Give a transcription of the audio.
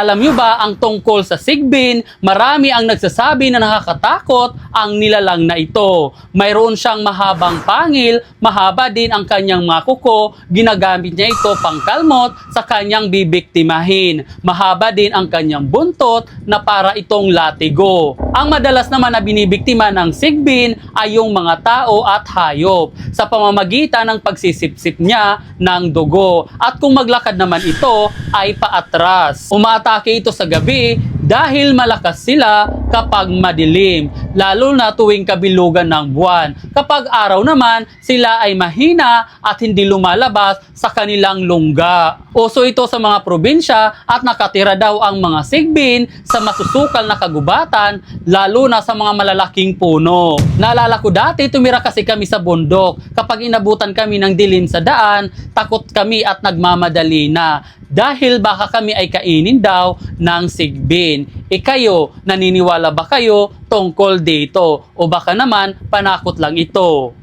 Alam nyo ba ang tungkol sa sigbin? Marami ang nagsasabi na nakakatakot ang nilalang na ito. Mayroon siyang mahabang pangil, mahaba din ang kanyang mga kuko, ginagamit niya ito pangkalmot sa kanyang bibiktimahin. Mahaba din ang kanyang buntot na para itong latigo. Ang madalas naman na binibiktima ng sigbin ay yung mga tao at hayop sa pamamagitan ng pagsisipsip niya ng dugo. At kung maglakad naman ito ay paatras. Umaatake ito sa gabi dahil malakas sila kapag madilim, lalo na tuwing kabilugan ng buwan. Kapag araw naman, sila ay mahina at hindi lumalabas sa kanilang lungga. Uso ito sa mga probinsya at nakatira daw ang mga sigbin sa masusukal na kagubatan, lalo na sa mga malalaking puno. Naalala ko dati, tumira kasi kami sa bundok. Kapag inabutan kami ng dilim sa daan, takot kami at nagmamadali na. Dahil baka kami ay kainin daw ng sigbin. Kayo, naniniwala ba kayo tungkol dito? O baka naman panakot lang ito?